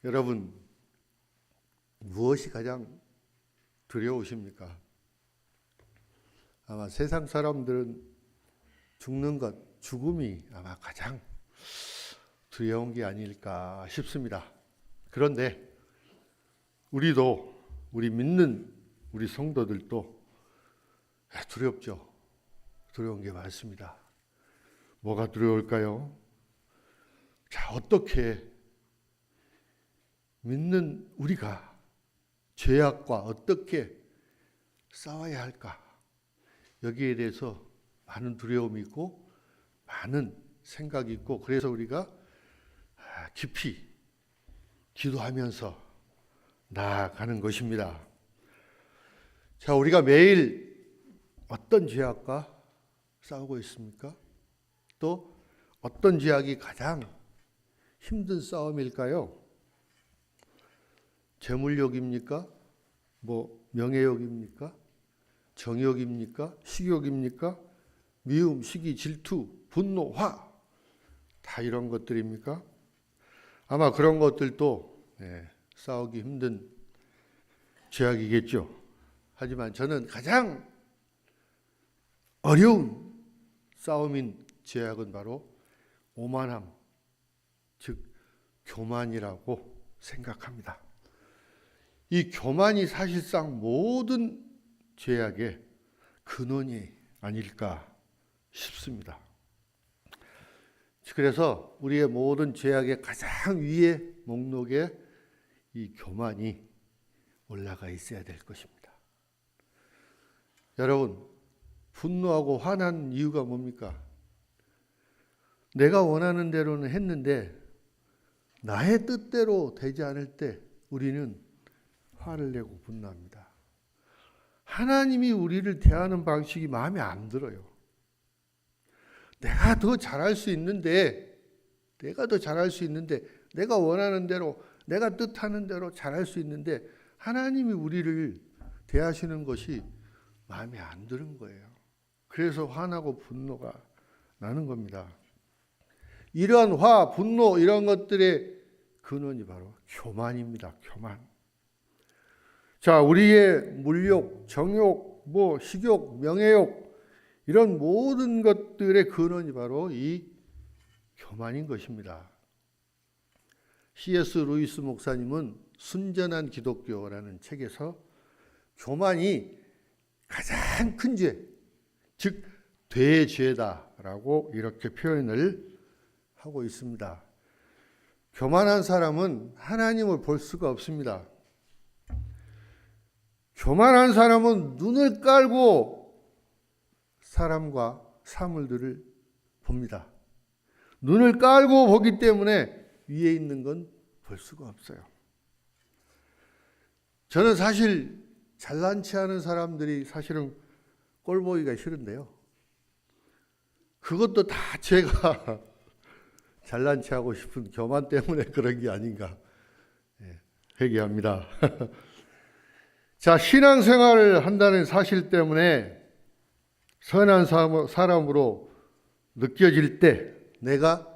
여러분, 무엇이 가장 두려우십니까? 아마 세상 사람들은 죽는 것, 죽음이 아마 가장 두려운 게 아닐까 싶습니다. 그런데 우리 믿는 우리 성도들도 두렵죠. 두려운 게 많습니다. 뭐가 두려울까요? 자, 어떻게 믿는 우리가 죄악과 어떻게 싸워야 할까? 여기에 대해서 많은 두려움이 있고 많은 생각이 있고, 그래서 우리가 깊이 기도하면서 나아가는 것입니다. 자, 우리가 매일 어떤 죄악과 싸우고 있습니까? 또 어떤 죄악이 가장 힘든 싸움일까요? 재물욕입니까? 명예욕입니까? 정욕입니까? 식욕입니까? 미움, 시기, 질투, 분노, 화, 다 이런 것들입니까? 아마 그런 것들도 싸우기 힘든 죄악이겠죠. 하지만 저는 가장 어려운 싸움인 죄악은 바로 오만함, 즉 교만이라고 생각합니다. 이 교만이 사실상 모든 죄악의 근원이 아닐까 싶습니다. 그래서 우리의 모든 죄악의 가장 위에 목록에 이 교만이 올라가 있어야 될 것입니다. 여러분, 분노하고 화난 이유가 뭡니까? 내가 원하는 대로는 했는데 나의 뜻대로 되지 않을 때 우리는 화를 내고 분노합니다. 하나님이 우리를 대하는 방식이 마음에 안 들어요. 내가 더 잘할 수 있는데, 내가 원하는 대로, 내가 뜻하는 대로 잘할 수 있는데 하나님이 우리를 대하시는 것이 마음에 안 드는 거예요. 그래서 화나고 분노가 나는 겁니다. 이러한 화, 분노 이런 것들의 근원이 바로 교만입니다. 교만. 자, 우리의 물욕, 정욕, 식욕, 명예욕 이런 모든 것들의 근원이 바로 이 교만인 것입니다. C.S. 루이스 목사님은 순전한 기독교라는 책에서 교만이 가장 큰 죄, 즉 대죄다라고 이렇게 표현을 하고 있습니다. 교만한 사람은 하나님을 볼 수가 없습니다. 교만한 사람은 눈을 깔고 사람과 사물들을 봅니다. 눈을 깔고 보기 때문에 위에 있는 건 볼 수가 없어요. 저는 사실 잘난 체하는 사람들이 사실은 꼴 보기가 싫은데요. 그것도 다 제가 잘난 체하고 싶은 교만 때문에 그런 게 아닌가 회개합니다. 자, 신앙생활을 한다는 사실 때문에 선한 사람으로 느껴질 때 내가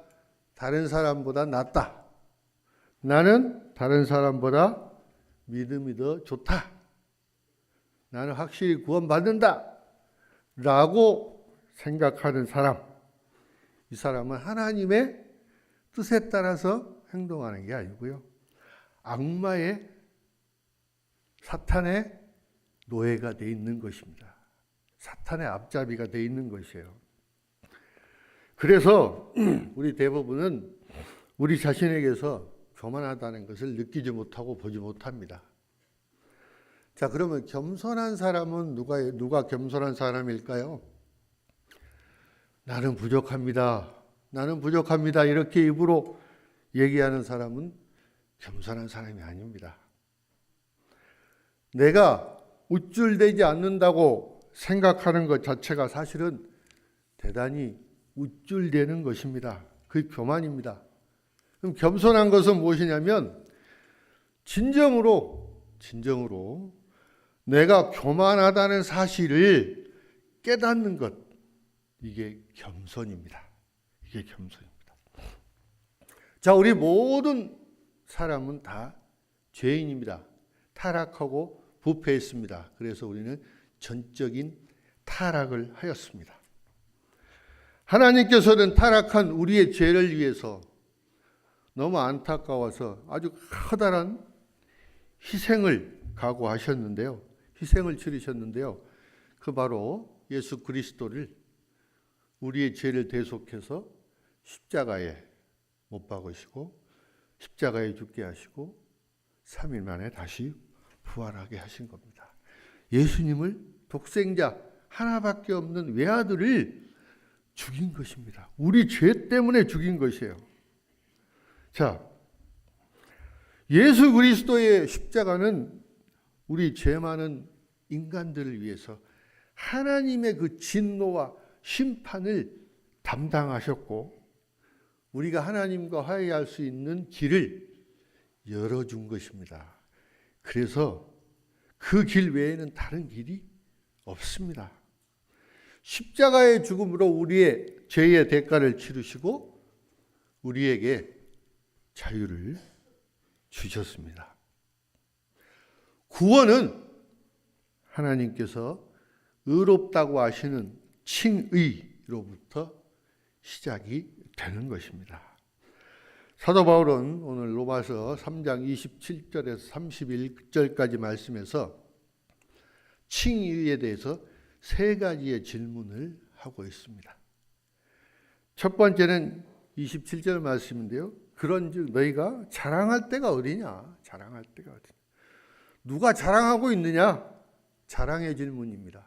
다른 사람보다 낫다. 나는 다른 사람보다 믿음이 더 좋다. 나는 확실히 구원받는다. 라고 생각하는 사람. 이 사람은 하나님의 뜻에 따라서 행동하는 게 아니고요. 악마의 사탄의 노예가 돼 있는 것입니다. 사탄의 앞잡이가 돼 있는 것이에요. 그래서 우리 대부분은 우리 자신에게서 교만하다는 것을 느끼지 못하고 보지 못합니다. 자, 그러면 겸손한 사람은 누가 겸손한 사람일까요? 나는 부족합니다. 나는 부족합니다. 이렇게 입으로 얘기하는 사람은 겸손한 사람이 아닙니다. 내가 우쭐대지 않는다고 생각하는 것 자체가 사실은 대단히 우쭐대는 것입니다. 그게 교만입니다. 그럼 겸손한 것은 무엇이냐면 진정으로 내가 교만하다는 사실을 깨닫는 것, 이게 겸손입니다. 이게 겸손입니다. 자, 우리 모든 사람은 다 죄인입니다. 타락하고 부패했습니다. 그래서 우리는 전적인 타락을 하였습니다. 하나님께서는 타락한 우리의 죄를 위해서 너무 안타까워서 아주 커다란 희생을 각오하셨는데요. 희생을 치르셨는데요. 그 바로 예수 그리스도를 우리의 죄를 대속해서 십자가에 못 박으시고 십자가에 죽게 하시고 3일 만에 다시 부활하게 하신 겁니다. 예수님을 독생자 하나밖에 없는 외아들을 죽인 것입니다. 우리 죄 때문에 죽인 것이에요. 자, 예수 그리스도의 십자가는 우리 죄 많은 인간들을 위해서 하나님의 그 진노와 심판을 담당하셨고 우리가 하나님과 화해할 수 있는 길을 열어준 것입니다. 그래서 그 길 외에는 다른 길이 없습니다. 십자가의 죽음으로 우리의 죄의 대가를 치르시고 우리에게 자유를 주셨습니다. 구원은 하나님께서 의롭다고 하시는 칭의로부터 시작이 되는 것입니다. 사도 바울은 오늘 로마서 3장 27절에서 31절까지 말씀에서 칭의에 대해서 세 가지의 질문을 하고 있습니다. 첫 번째는 27절 말씀인데요. 그런즉 너희가 자랑할 때가 어디냐? 자랑할 때가 어디냐? 누가 자랑하고 있느냐? 자랑의 질문입니다.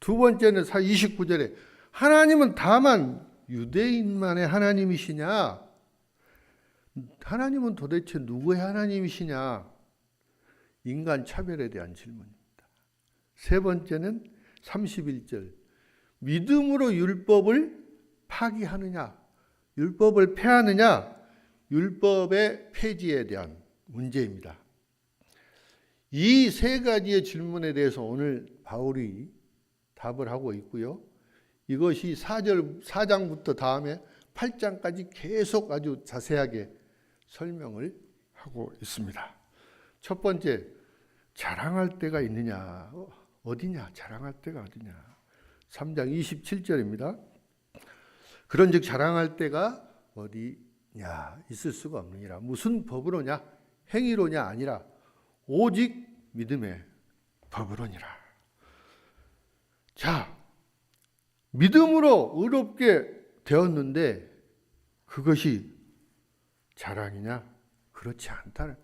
두 번째는 29절에 하나님은 다만 유대인만의 하나님이시냐? 하나님은 도대체 누구의 하나님이시냐? 인간 차별에 대한 질문입니다. 세 번째는 31절 믿음으로 율법을 파기하느냐? 율법을 폐하느냐? 율법의 폐지에 대한 문제입니다. 이 세 가지의 질문에 대해서 오늘 바울이 답을 하고 있고요. 이것이 4장부터 다음에 8장까지 계속 아주 자세하게 설명을 하고 있습니다. 첫 번째, 자랑할 때가 있느냐? 어디냐? 자랑할 때가 어디냐? 3장 27절입니다. 그런즉 자랑할 때가 어디냐? 있을 수가 없느니라. 무슨 법으로냐? 행위로냐? 아니라 오직 믿음의 법으로니라. 자, 믿음으로 의롭게 되었는데 그것이 자랑이냐? 그렇지 않다.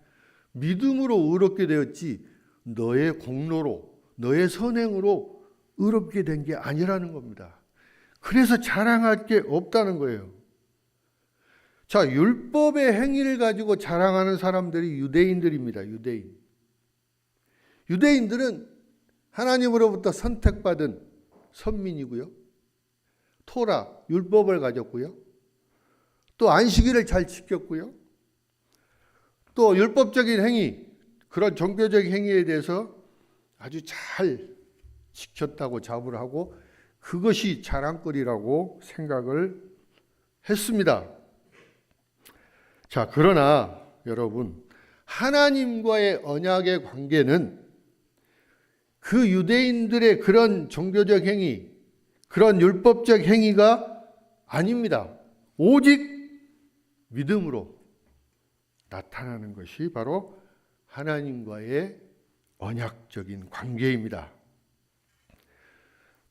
믿음으로 의롭게 되었지 너의 공로로 너의 선행으로 의롭게 된 게 아니라는 겁니다. 그래서 자랑할 게 없다는 거예요. 자, 율법의 행위를 가지고 자랑하는 사람들이 유대인들입니다. 유대인들은 하나님으로부터 선택받은 선민이고요. 토라, 율법을 가졌고요. 또 안식일을 잘 지켰고요. 또 율법적인 행위, 그런 종교적인 행위에 대해서 아주 잘 지켰다고 자부를 하고 그것이 자랑거리라고 생각을 했습니다. 자, 그러나 여러분, 하나님과의 언약의 관계는 그 유대인들의 그런 종교적 행위, 그런 율법적 행위가 아닙니다. 오직 믿음으로 나타나는 것이 바로 하나님과의 언약적인 관계입니다.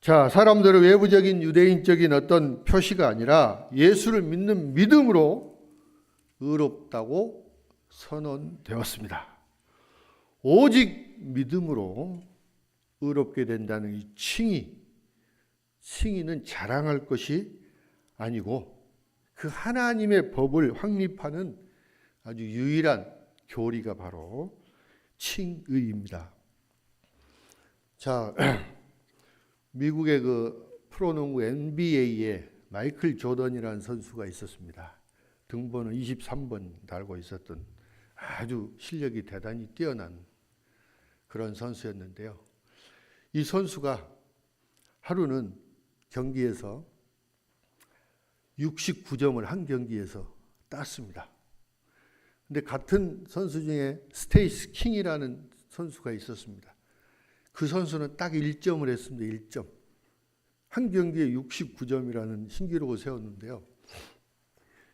자, 사람들의 외부적인 유대인적인 어떤 표시가 아니라 예수를 믿는 믿음으로 의롭다고 선언되었습니다. 오직 믿음으로 의롭게 된다는 이 칭의는 자랑할 것이 아니고 그 하나님의 법을 확립하는 아주 유일한 교리가 바로 칭의입니다. 자, 미국의 그 프로농구 NBA에 마이클 조던이라는 선수가 있었습니다. 등번호 23번 달고 있었던 아주 실력이 대단히 뛰어난 그런 선수였는데요. 이 선수가 하루는 경기에서 69점을 한 경기에서 땄습니다. 근데 같은 선수 중에 스테이시 킹이라는 선수가 있었습니다. 그 선수는 딱 1점을 했습니다. 1점. 한 경기에 69점이라는 신기록을 세웠는데요.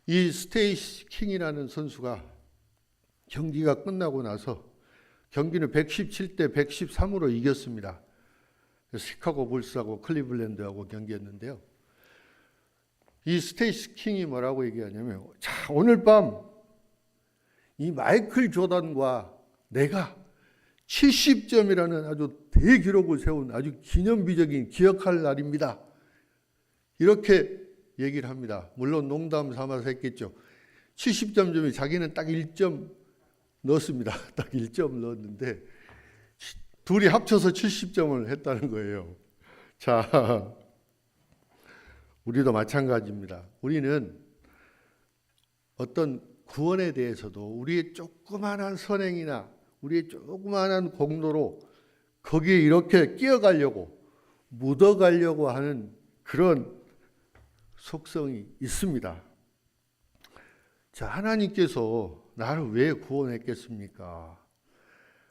이 스테이시 킹이라는 선수가 경기가 끝나고 나서 경기는 117대 113으로 이겼습니다. 시카고 불스하고 클리블랜드하고 경기했는데요. 이 스테이시 킹이 뭐라고 얘기하냐면, 자, 오늘 밤 이 마이클 조던과 내가 70점이라는 아주 대기록을 세운 아주 기념비적인 기억할 날입니다. 이렇게 얘기를 합니다. 물론 농담 삼아서 했겠죠. 70점이 자기는 딱 1점 넣었습니다. 딱 1점 넣었는데 둘이 합쳐서 70점을 했다는 거예요. 자, 우리도 마찬가지입니다. 우리는 어떤 구원에 대해서도 우리의 조그마한 선행이나 우리의 조그마한 공로로 거기에 이렇게 끼어가려고 묻어가려고 하는 그런 속성이 있습니다. 자, 하나님께서 나를 왜 구원했겠습니까?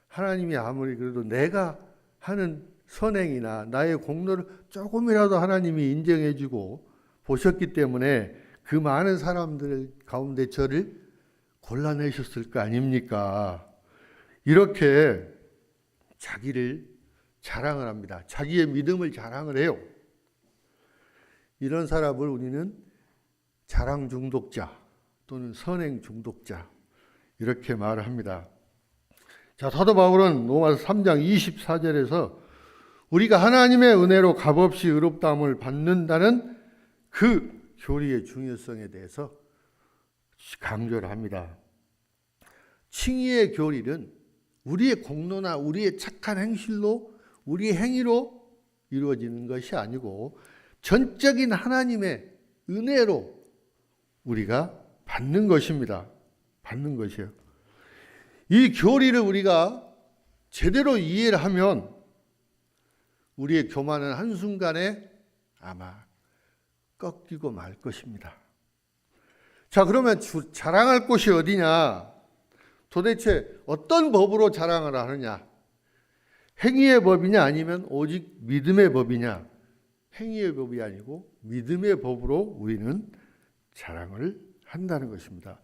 하나님이 아무리 그래도 내가 하는 선행이나 나의 공로를 조금이라도 하나님이 인정해주고 보셨기 때문에 그 많은 사람들 가운데 저를 골라내셨을 거 아닙니까? 이렇게 자기를 자랑을 합니다. 자기의 믿음을 자랑을 해요. 이런 사람을 우리는 자랑 중독자 또는 선행 중독자 이렇게 말을 합니다. 자, 사도 바울은 로마서 3장 24절에서 우리가 하나님의 은혜로 값없이 의롭다함을 받는다는 그 교리의 중요성에 대해서 강조를 합니다. 칭의의 교리는 우리의 공로나 우리의 착한 행실로 우리의 행위로 이루어지는 것이 아니고 전적인 하나님의 은혜로 우리가 받는 것입니다. 받는 것이요. 이 교리를 우리가 제대로 이해를 하면 우리의 교만은 한순간에 아마 꺾이고 말 것입니다. 자, 그러면 자랑할 곳이 어디냐? 도대체 어떤 법으로 자랑을 하느냐? 행위의 법이냐 아니면 오직 믿음의 법이냐? 행위의 법이 아니고 믿음의 법으로 우리는 자랑을 한다는 것입니다.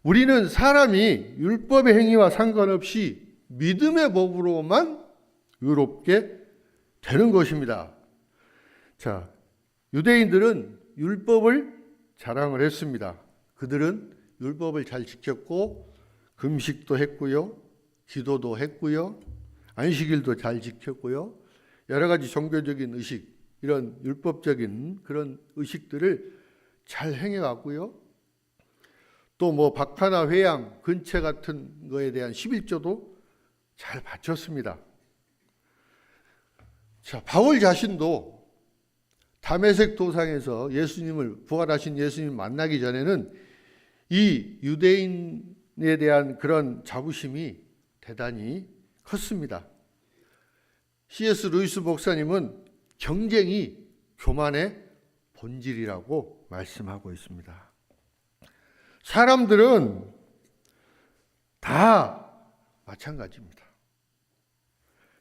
우리는 사람이 율법의 행위와 상관없이 믿음의 법으로만 의롭게 되는 것입니다. 자, 유대인들은 율법을 자랑을 했습니다. 그들은 율법을 잘 지켰고 금식도 했고요, 기도도 했고요, 안식일도 잘 지켰고요, 여러 가지 종교적인 의식, 이런 율법적인 그런 의식들을 잘 행해왔고요. 또 뭐 박하나 회양 근체 같은 거에 대한 11조도 잘 바쳤습니다. 자, 바울 자신도 다메섹 도상에서 예수님을 부활하신 예수님을 만나기 전에는 이 유대인에 대한 그런 자부심이 대단히 컸습니다. C.S. 루이스 목사님은 경쟁이 교만의 본질이라고 말씀하고 있습니다. 사람들은 다 마찬가지입니다.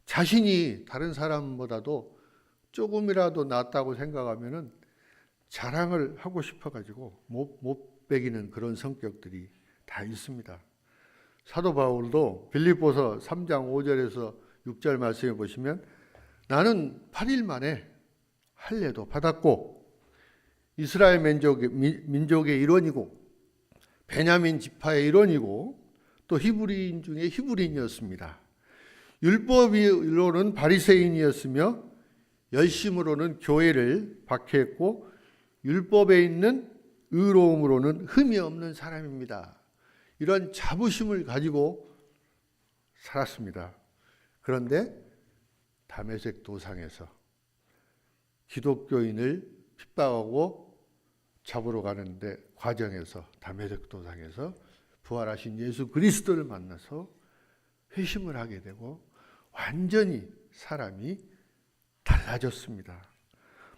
자신이 다른 사람보다도 조금이라도 낫다고 생각하면은 자랑을 하고 싶어가지고 못 배기는 그런 성격들이 다 있습니다. 사도 바울도 빌립보서 3장 5절에서 6절 말씀해 보시면 나는 8일 만에 할례도 받았고 이스라엘 민족의 일원이고 베냐민 지파의 일원이고 또 히브리인 중에 히브리인이었습니다. 율법으로는 바리새인이었으며 열심으로는 교회를 박해했고 율법에 있는 의로움으로는 흠이 없는 사람입니다. 이런 자부심을 가지고 살았습니다. 그런데 다메섹 도상에서 기독교인을 핍박하고 잡으러 가는데 과정에서 다메섹 도상에서 부활하신 예수 그리스도를 만나서 회심을 하게 되고 완전히 사람이 달라졌습니다.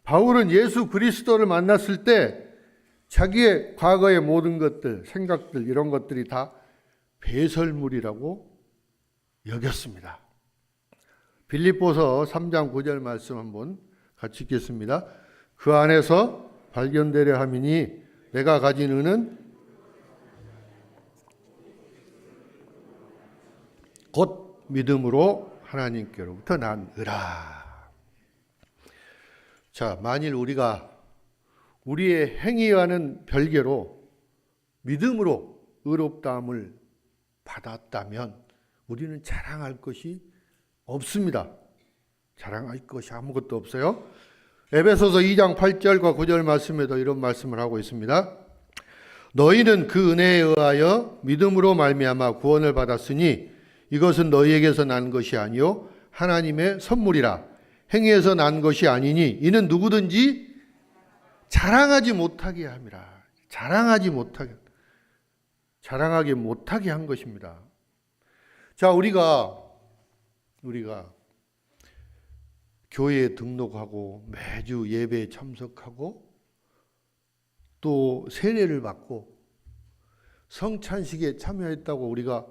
바울은 예수 그리스도를 만났을 때 자기의 과거의 모든 것들, 생각들 이런 것들이 다 배설물이라고 여겼습니다. 빌립보서 3장 9절 말씀 한번 같이 읽겠습니다. 그 안에서 발견되려 함이니 내가 가진 은은 곧 믿음으로 하나님께로부터 난 의라. 자, 만일 우리가 우리의 행위와는 별개로 믿음으로 의롭다함을 받았다면 우리는 자랑할 것이 없습니다. 자랑할 것이 아무것도 없어요. 에베소서 2장 8절과 9절 말씀에도 이런 말씀을 하고 있습니다. 너희는 그 은혜에 의하여 믿음으로 말미암아 구원을 받았으니 이것은 너희에게서 난 것이 아니요 하나님의 선물이라. 행위에서 난 것이 아니니 이는 누구든지 자랑하지 못하게 함이라. 자랑하지 못하게 한 것입니다. 자, 우리가 교회에 등록하고 매주 예배에 참석하고 또 세례를 받고 성찬식에 참여했다고 우리가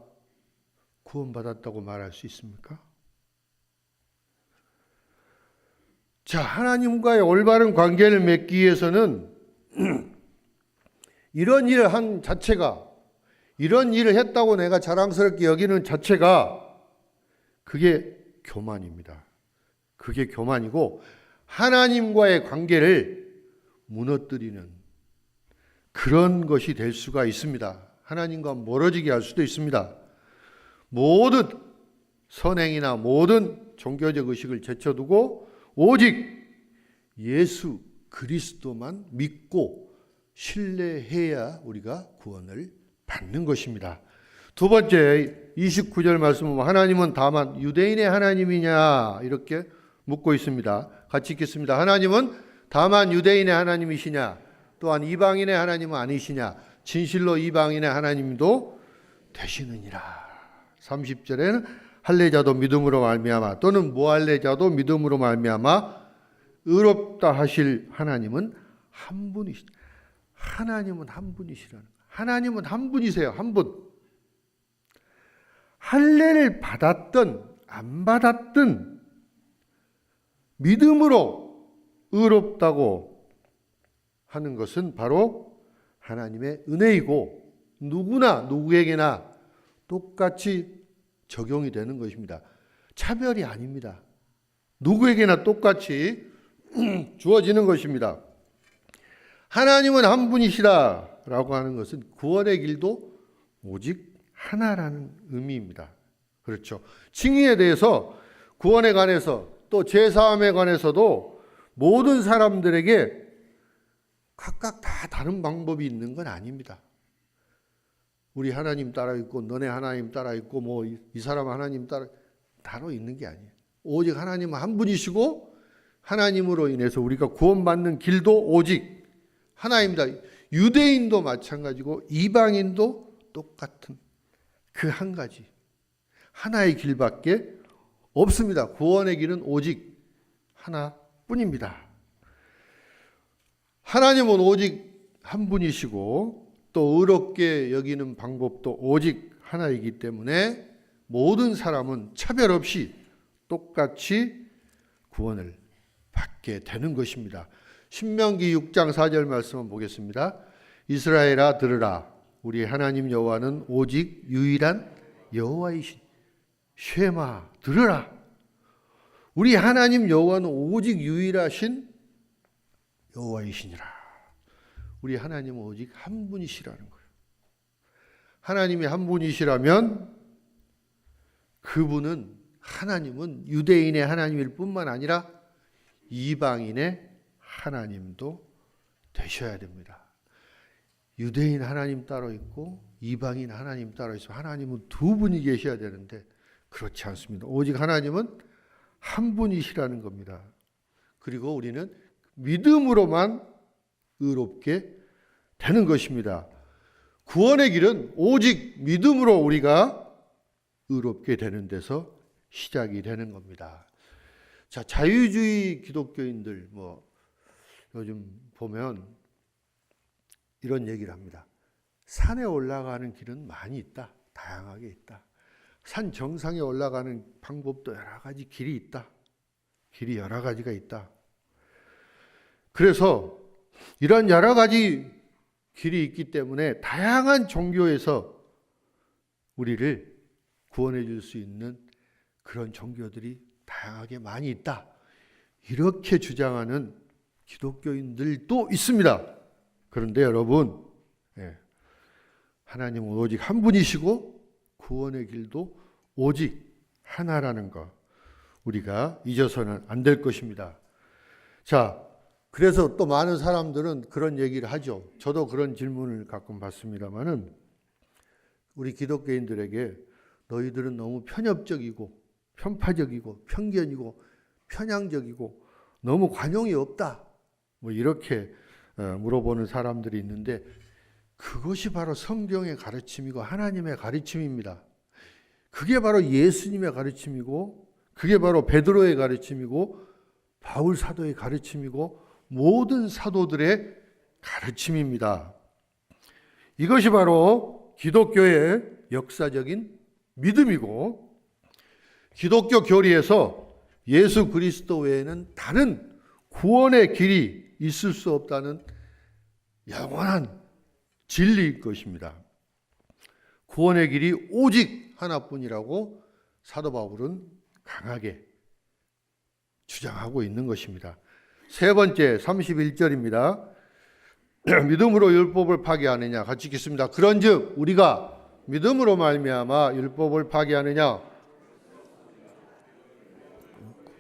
구원받았다고 말할 수 있습니까? 자, 하나님과의 올바른 관계를 맺기 위해서는 이런 일을 한 자체가, 이런 일을 했다고 내가 자랑스럽게 여기는 자체가 그게 교만입니다. 그게 교만이고 하나님과의 관계를 무너뜨리는 그런 것이 될 수가 있습니다. 하나님과 멀어지게 할 수도 있습니다. 모든 선행이나 모든 종교적 의식을 제쳐두고 오직 예수 그리스도만 믿고 신뢰해야 우리가 구원을 받는 것입니다. 두 번째 29절 말씀은 하나님은 다만 유대인의 하나님이냐 이렇게 묻고 있습니다. 같이 읽겠습니다. 하나님은 다만 유대인의 하나님이시냐 또한 이방인의 하나님은 아니시냐 진실로 이방인의 하나님도 되시느니라. 30절에는 할례자도 믿음으로 말미암아 또는 무할례자도 믿음으로 말미암아 의롭다 하실 하나님은 한 분이시다. 하나님은 한 분이시라는 거예요. 하나님은 한 분이세요. 한 분. 할례를 받았든 안 받았든 믿음으로 의롭다고 하는 것은 바로 하나님의 은혜이고 누구에게나 똑같이 적용이 되는 것입니다. 차별이 아닙니다. 누구에게나 똑같이 주어지는 것입니다. 하나님은 한 분이시다라고 하는 것은 구원의 길도 오직 하나라는 의미입니다. 그렇죠. 칭의에 대해서 구원에 관해서 또 죄사함에 관해서도 모든 사람들에게 각각 다 다른 방법이 있는 건 아닙니다. 우리 하나님 따라 있고 너네 하나님 따라 있고 뭐 이 사람 하나님 따로 있는 게 아니에요. 오직 하나님은 한 분이시고 하나님으로 인해서 우리가 구원받는 길도 오직 하나입니다. 유대인도 마찬가지고 이방인도 똑같은 그 한 가지 하나의 길밖에 없습니다. 구원의 길은 오직 하나뿐입니다. 하나님은 오직 한 분이시고 또 의롭게 여기는 방법도 오직 하나이기 때문에 모든 사람은 차별 없이 똑같이 구원을 받게 되는 것입니다. 신명기 6장 4절 말씀을 보겠습니다. 이스라엘아 들으라. 우리 하나님 여호와는 오직 유일한 여호와이신. 쉐마 들으라. 우리 하나님 여호와는 오직 유일하신 여호와이시니라. 우리 하나님은 오직 한 분이시라는 거예요. 하나님이 한 분이시라면 그분은 하나님은 유대인의 하나님일 뿐만 아니라 이방인의 하나님도 되셔야 됩니다. 유대인 하나님 따로 있고 이방인 하나님 따로 있어. 하나님은 두 분이 계셔야 되는데 그렇지 않습니다. 오직 하나님은 한 분이시라는 겁니다. 그리고 우리는 믿음으로만 의롭게 되는 것입니다. 구원의 길은 오직 믿음으로 우리가 의롭게 되는 데서 시작이 되는 겁니다. 자, 자유주의 기독교인들 요즘 보면 이런 얘기를 합니다. 산에 올라가는 길은 많이 있다. 다양하게 있다. 산 정상에 올라가는 방법도 여러 가지 길이 있다. 길이 여러 가지가 있다. 그래서 이런 여러 가지 길이 있기 때문에 다양한 종교에서 우리를 구원해 줄 수 있는 그런 종교들이 다양하게 많이 있다. 이렇게 주장하는 기독교인들도 있습니다. 그런데 여러분, 하나님은 오직 한 분이시고 구원의 길도 오직 하나라는 것, 우리가 잊어서는 안 될 것입니다. 자, 그래서 또 많은 사람들은 그런 얘기를 하죠. 저도 그런 질문을 가끔 받습니다만은, 우리 기독교인들에게 너희들은 너무 편협적이고 편파적이고 편견이고 편향적이고 너무 관용이 없다, 뭐 이렇게 물어보는 사람들이 있는데, 그것이 바로 성경의 가르침이고 하나님의 가르침입니다. 그게 바로 예수님의 가르침이고, 그게 바로 베드로의 가르침이고, 바울 사도의 가르침이고, 모든 사도들의 가르침입니다. 이것이 바로 기독교의 역사적인 믿음이고, 기독교 교리에서 예수 그리스도 외에는 다른 구원의 길이 있을 수 없다는 영원한 진리일 것입니다. 구원의 길이 오직 하나뿐이라고 사도 바울은 강하게 주장하고 있는 것입니다. 세 번째 31절입니다. 믿음으로 율법을 파괴하느냐, 같이 읽겠습니다. 그런즉 우리가 믿음으로 말미암아 율법을 파괴하느냐,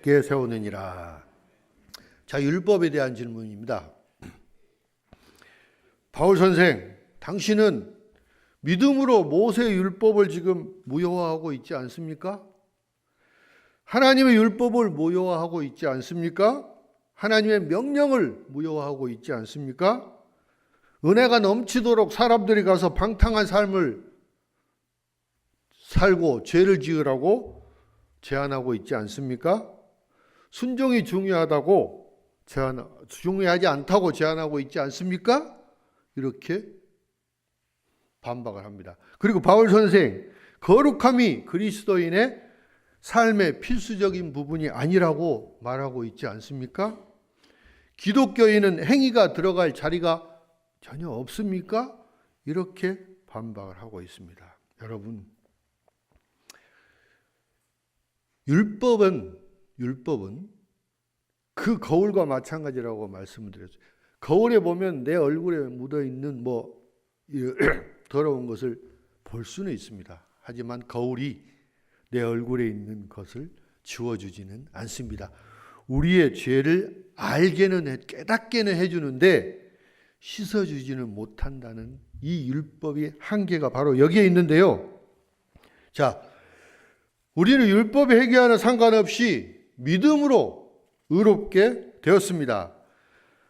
굳게 세우느니라. 자, 율법에 대한 질문입니다. 바울 선생, 당신은 믿음으로 모세의 율법을 지금 무효화하고 있지 않습니까? 하나님의 율법을 무효화하고 있지 않습니까? 하나님의 명령을 무효화하고 있지 않습니까? 은혜가 넘치도록 사람들이 가서 방탕한 삶을 살고 죄를 지으라고 제안하고 있지 않습니까? 순종이 중요하다고 중요하지 않다고 제안하고 있지 않습니까? 이렇게 반박을 합니다. 그리고 바울 선생, 거룩함이 그리스도인의 삶의 필수적인 부분이 아니라고 말하고 있지 않습니까? 기독교인은 행위가 들어갈 자리가 전혀 없습니까? 이렇게 반박을 하고 있습니다. 여러분, 율법은 그 거울과 마찬가지라고 말씀을 드렸죠. 거울에 보면 내 얼굴에 묻어있는 더러운 것을 볼 수는 있습니다. 하지만 거울이 내 얼굴에 있는 것을 지워주지는 않습니다. 우리의 죄를 알게는 깨닫게는 해주는데 씻어주지는 못한다는 이 율법의 한계가 바로 여기에 있는데요. 자, 우리는 율법의 행위와는 상관없이 믿음으로 의롭게 되었습니다.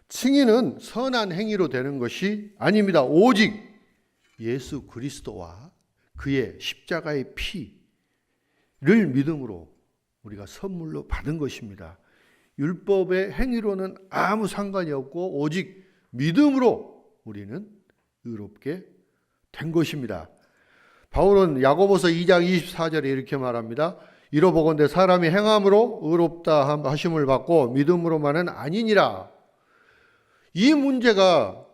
칭의는 선한 행위로 되는 것이 아닙니다. 오직 예수 그리스도와 그의 십자가의 피를 믿음으로 우리가 선물로 받은 것입니다. 율법의 행위로는 아무 상관이 없고 오직 믿음으로 우리는 의롭게 된 것입니다. 바울은 야고보서 2장 24절에 이렇게 말합니다. 이로보건대 사람이 행함으로 의롭다 하심을 받고 믿음으로만은 아니니라. 이 문제가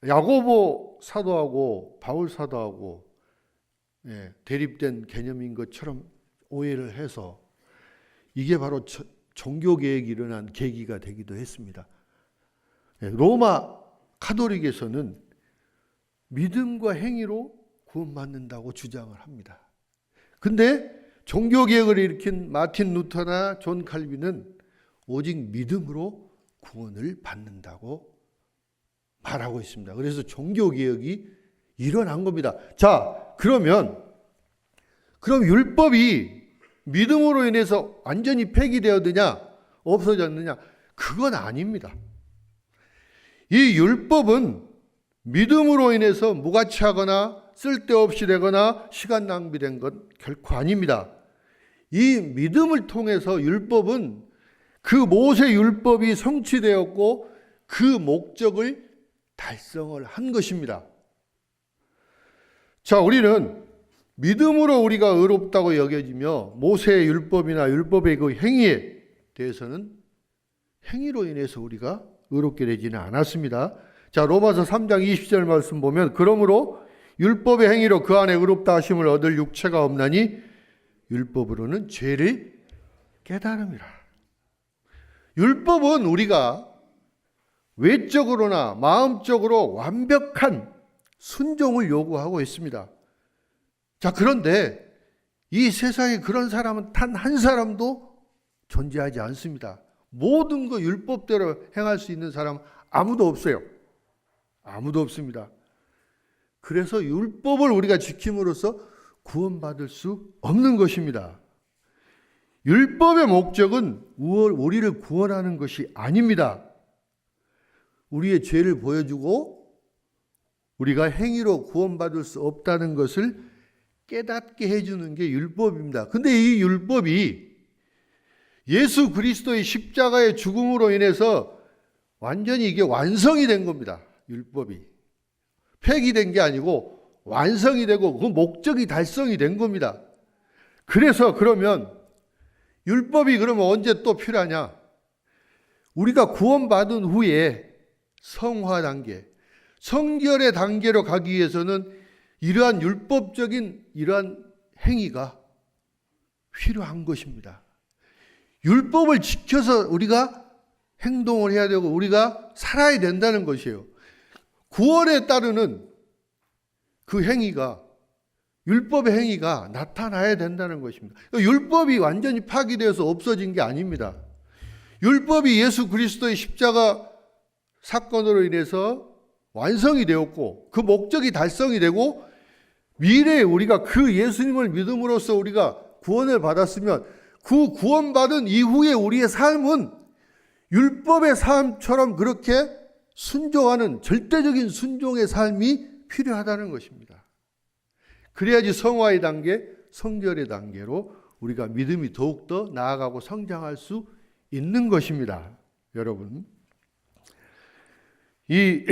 야고보 사도하고 바울 사도하고 대립된 개념인 것처럼 오해를 해서 이게 바로 종교개혁이 일어난 계기가 되기도 했습니다. 로마 카톨릭에서는 믿음과 행위로 구원받는다고 주장을 합니다. 근데 종교개혁을 일으킨 마틴 루터나 존 칼빈은 오직 믿음으로 구원을 받는다고 말하고 있습니다. 그래서 종교개혁이 일어난 겁니다. 자, 그럼 율법이 믿음으로 인해서 완전히 폐기되었느냐 없어졌느냐, 그건 아닙니다. 이 율법은 믿음으로 인해서 무가치하거나 쓸데없이 되거나 시간 낭비된 건 결코 아닙니다. 이 믿음을 통해서 율법은 그 모세 율법이 성취되었고 그 목적을 달성을 한 것입니다. 자, 우리는 믿음으로 우리가 의롭다고 여겨지며 모세의 율법이나 율법의 그 행위에 대해서는 행위로 인해서 우리가 의롭게 되지는 않았습니다. 자, 로마서 3장 20절 말씀 보면 그러므로 율법의 행위로 그 안에 의롭다 하심을 얻을 육체가 없나니 율법으로는 죄를 깨달음이라. 율법은 우리가 외적으로나 마음적으로 완벽한 순종을 요구하고 있습니다. 자, 그런데 이 세상에 그런 사람은 단 한 사람도 존재하지 않습니다. 모든 거 율법대로 행할 수 있는 사람 아무도 없어요. 아무도 없습니다. 그래서 율법을 우리가 지킴으로써 구원받을 수 없는 것입니다. 율법의 목적은 우리를 구원하는 것이 아닙니다. 우리의 죄를 보여주고 우리가 행위로 구원받을 수 없다는 것을 깨닫게 해주는 게 율법입니다. 근데 이 율법이 예수 그리스도의 십자가의 죽음으로 인해서 완전히 이게 완성이 된 겁니다. 율법이 폐기된 게 아니고 완성이 되고 그 목적이 달성이 된 겁니다. 그래서 그러면 율법이 그러면 언제 또 필요하냐? 우리가 구원받은 후에 성화 단계, 성결의 단계로 가기 위해서는 이러한 율법적인 이러한 행위가 필요한 것입니다. 율법을 지켜서 우리가 행동을 해야 되고 우리가 살아야 된다는 것이에요. 구원에 따르는 그 행위가, 율법의 행위가 나타나야 된다는 것입니다. 율법이 완전히 파기되어서 없어진 게 아닙니다. 율법이 예수 그리스도의 십자가 사건으로 인해서 완성이 되었고 그 목적이 달성이 되고 미래에 우리가 그 예수님을 믿음으로써 우리가 구원을 받았으면 그 구원받은 이후에 우리의 삶은 율법의 삶처럼 그렇게 순종하는 절대적인 순종의 삶이 필요하다는 것입니다. 그래야지 성화의 단계, 성결의 단계로 우리가 믿음이 더욱더 나아가고 성장할 수 있는 것입니다. 여러분, 이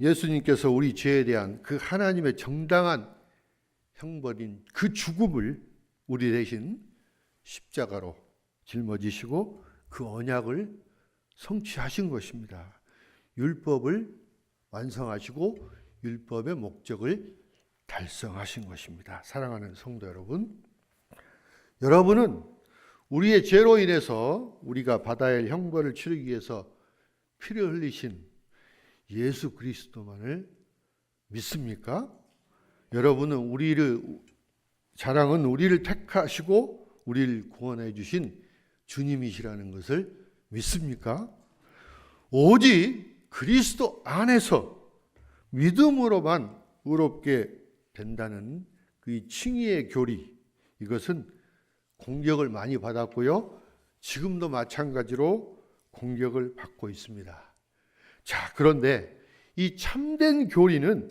예수님께서 우리 죄에 대한 그 하나님의 정당한 형벌인 그 죽음을 우리 대신 십자가로 짊어지시고 그 언약을 성취하신 것입니다. 율법을 완성하시고 율법의 목적을 달성하신 것입니다. 사랑하는 성도 여러분, 여러분은 우리의 죄로 인해서 우리가 받아야 할 형벌을 치르기 위해서 피를 흘리신 예수 그리스도만을 믿습니까? 여러분은 자랑은 우리를 택하시고 우리를 구원해 주신 주님이시라는 것을 믿습니까? 오직 그리스도 안에서 믿음으로만 의롭게 된다는 그 칭의의 교리, 이것은 공격을 많이 받았고요. 지금도 마찬가지로 공격을 받고 있습니다. 자, 그런데 이 참된 교리는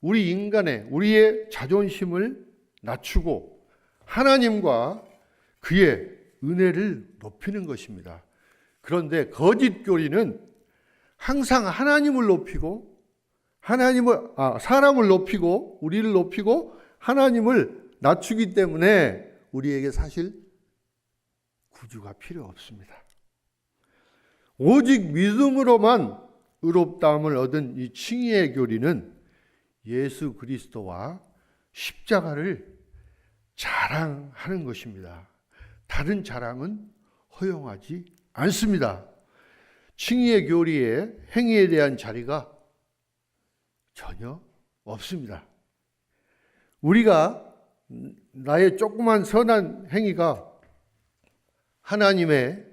우리의 자존심을 낮추고 하나님과 그의 은혜를 높이는 것입니다. 그런데 거짓 교리는 항상 하나님을 높이고 사람을 높이고 우리를 높이고 하나님을 낮추기 때문에 우리에게 사실 구주가 필요 없습니다. 오직 믿음으로만 의롭다함을 얻은 이 칭의의 교리는 예수 그리스도와 십자가를 자랑하는 것입니다. 다른 자랑은 허용하지 않습니다. 칭의의 교리에 행위에 대한 자리가 전혀 없습니다. 우리가 나의 조그만 선한 행위가 하나님의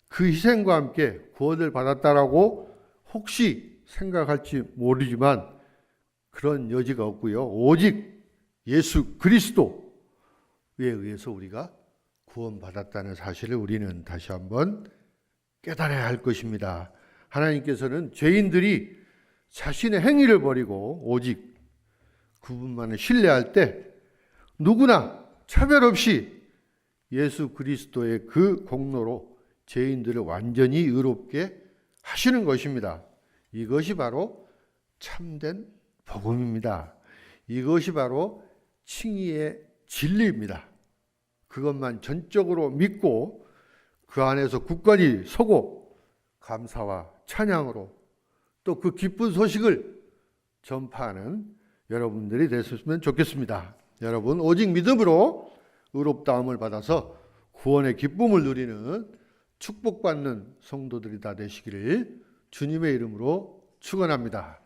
그 희생과 함께 구원을 받았다라고 혹시 생각할지 모르지만 그런 여지가 없고요. 오직 예수 그리스도에 의해서 우리가 구원받았다는 사실을 우리는 다시 한번 깨달아야 할 것입니다. 하나님께서는 죄인들이 자신의 행위를 버리고 오직 그분만을 신뢰할 때 누구나 차별 없이 예수 그리스도의 그 공로로 죄인들을 완전히 의롭게 하시는 것입니다. 이것이 바로 참된 복음입니다. 이것이 바로 칭의의 진리입니다. 그것만 전적으로 믿고 그 안에서 굳건히 서고 감사와 찬양으로 또 그 기쁜 소식을 전파하는 여러분들이 되셨으면 좋겠습니다. 여러분, 오직 믿음으로 의롭다함을 받아서 구원의 기쁨을 누리는 축복받는 성도들이 다 되시기를 주님의 이름으로 축원합니다.